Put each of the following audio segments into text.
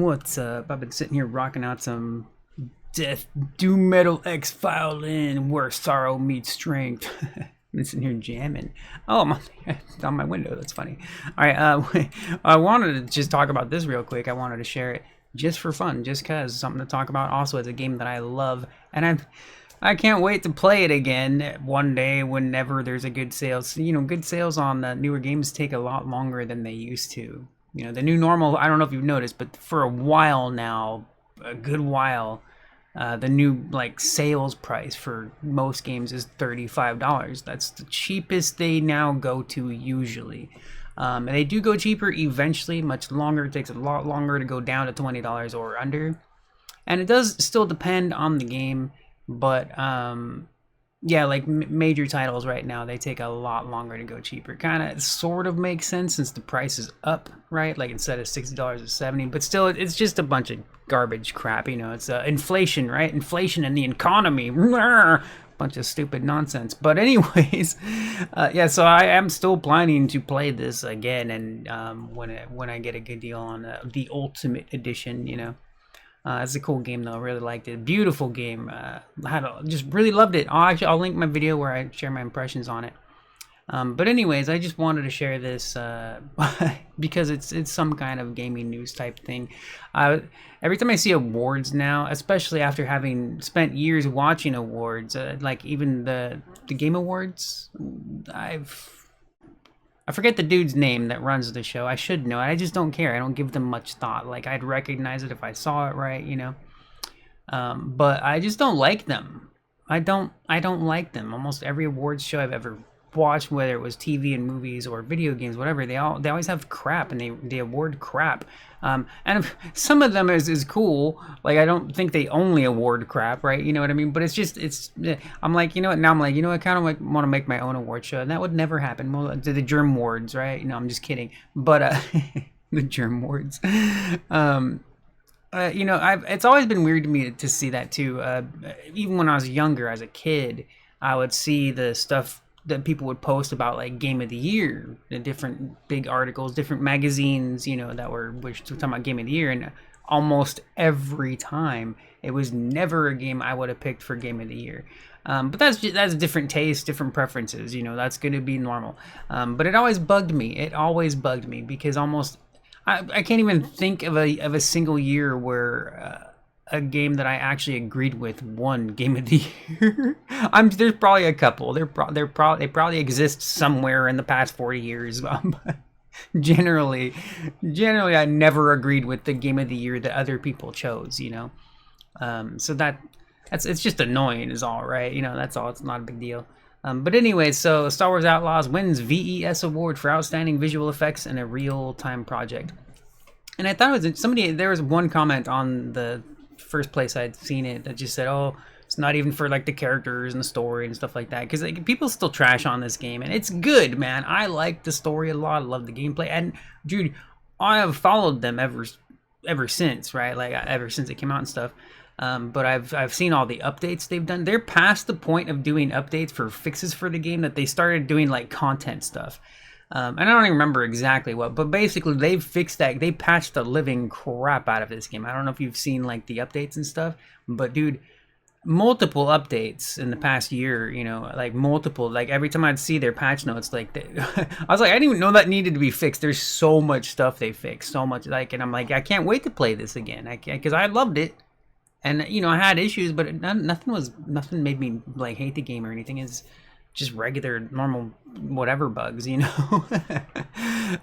What's up? I've been sitting here rocking out some death doom metal X violin where sorrow meets strength. Been sitting here jamming. Oh, it's on my window. That's funny. All right, I wanted to just talk about this real quick. I wanted to share it just for fun, just cause something to talk about. Also, it's a game that I love, and I can't wait to play it again one day whenever there's a good sales. You know, good sales on the newer games take a lot longer than they used to. You know, the new normal, I don't know if you've noticed, but for a while now, a good while, the new like sales price for most games is $35. That's the cheapest they now go to usually. And they do go cheaper eventually, much longer. It takes a lot longer to go down to $20 or under. And it does still depend on the game, but yeah, like major titles right now, they take a lot longer to go cheaper. Kind of sort of makes sense since the price is up, right? Like instead of $60 it's $70, but still it's just a bunch of garbage crap, you know. It's inflation, right? Inflation in the economy. Bunch of stupid nonsense. But anyways, yeah, so I am still planning to play this again, and when I get a good deal on the Ultimate Edition, you know. It's a cool game though. I really liked it. Beautiful game. Just really loved it. I'll link my video where I share my impressions on it. But anyways, I just wanted to share this because it's some kind of gaming news type thing. Every time I see awards now, especially after having spent years watching awards, like even the Game Awards, I forget the dude's name that runs the show. I should know it. I just don't care. I don't give them much thought. Like, I'd recognize it if I saw it right, you know. But I just don't like them. I don't like them. Almost every awards show I've ever watched, whether it was TV and movies or video games, whatever, they always have crap, and they award crap. And some of them is cool. Like, I don't think they only award crap, right? You know what I mean? But I'm like, you know what? Now I'm like, you know, I kind of like want to make my own award show, and that would never happen. Well, the Germ Awards, right? No, I'm just kidding. But the Germ Awards. You know, it's always been weird to me to see that too. Even when I was younger, as a kid, I would see the stuff that people would post about like Game of the Year, the different big articles, different magazines, you know, that were talking about Game of the Year, and almost every time it was never a game I would have picked for Game of the Year. But that's different tastes, different preferences, you know, that's going to be normal. But it always bugged me. It always bugged me because I can't even think of a single year where a game that I actually agreed with won Game of the Year. There's probably a couple. They probably exist somewhere in the past 40 years. Generally, I never agreed with the Game of the Year that other people chose. You know, so it's just annoying, is all, right? You know, that's all. It's not a big deal. But anyway, so Star Wars Outlaws wins VES award for outstanding visual effects in a real-time project. And I thought it was there was one comment on the first place I'd seen it that just said, oh, it's not even for like the characters and the story and stuff like that, because like, people still trash on this game, and it's good, man. I like the story a lot. I love the gameplay, and dude, I have followed them ever since, right? Like ever since it came out and stuff. But I've seen all the updates they've done. They're past the point of doing updates for fixes for the game, that they started doing like content stuff. And I don't even remember exactly what, but basically they've fixed that. They patched the living crap out of this game. I don't know if you've seen like the updates and stuff, but dude, multiple updates in the past year, you know, like multiple, like every time I'd see their patch notes, like I was like, I didn't even know that needed to be fixed. There's so much stuff they fixed, so much, like, and I'm like, I can't wait to play this again. Because I loved it. And, you know, I had issues, but nothing made me like hate the game or anything. It's just regular, normal, whatever bugs, you know.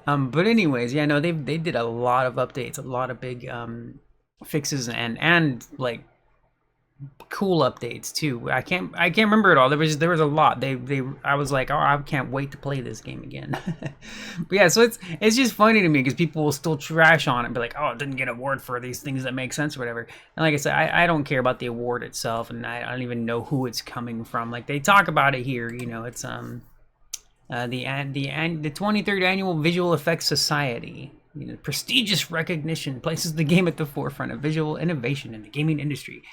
But anyways, yeah, no, they did a lot of updates, a lot of big fixes, and like cool updates too. I can't remember it all. There was a lot. I was like, oh, I can't wait to play this game again. But yeah, so it's just funny to me because people will still trash on it and be like, oh, it didn't get an award for these things that make sense or whatever. And like I said, I don't care about the award itself, and I don't even know who it's coming from. Like, they talk about it here, you know, it's the 23rd annual Visual Effects Society. You know, prestigious recognition places the game at the forefront of visual innovation in the gaming industry.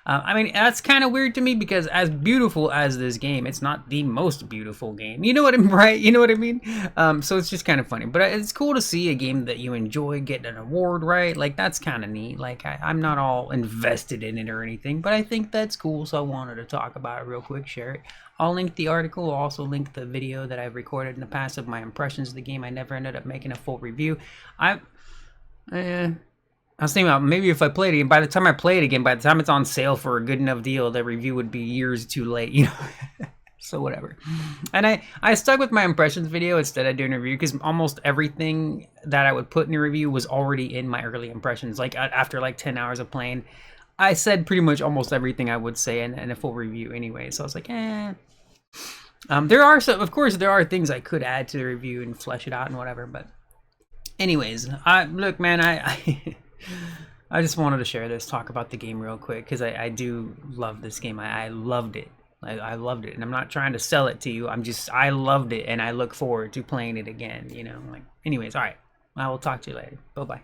I mean, that's kind of weird to me because as beautiful as this game, it's not the most beautiful game. You know what I'm right? You know what I mean? So it's just kind of funny. But it's cool to see a game that you enjoy get an award, right? Like that's kind of neat. Like I'm not all invested in it or anything, but I think that's cool. So I wanted to talk about it real quick, share it. I'll link the article. I'll also link the video that I've recorded in the past of my impressions of the game. I never ended up making a full review. I was thinking about maybe if I played it again, by the time I play it again, by the time it's on sale for a good enough deal, the review would be years too late, you know? So whatever. And I stuck with my impressions video instead of doing a review because almost everything that I would put in a review was already in my early impressions. Like after like 10 hours of playing, I said pretty much almost everything I would say in a full review anyway. So I was like, eh. There are some, of course, there are things I could add to the review and flesh it out and whatever. But anyways, look, man, I just wanted to share this, talk about the game real quick because I do love this game. I loved it. I loved it, and I'm not trying to sell it to you. I loved it, and I look forward to playing it again. You know, like, anyways, all right. I will talk to you later. Bye bye.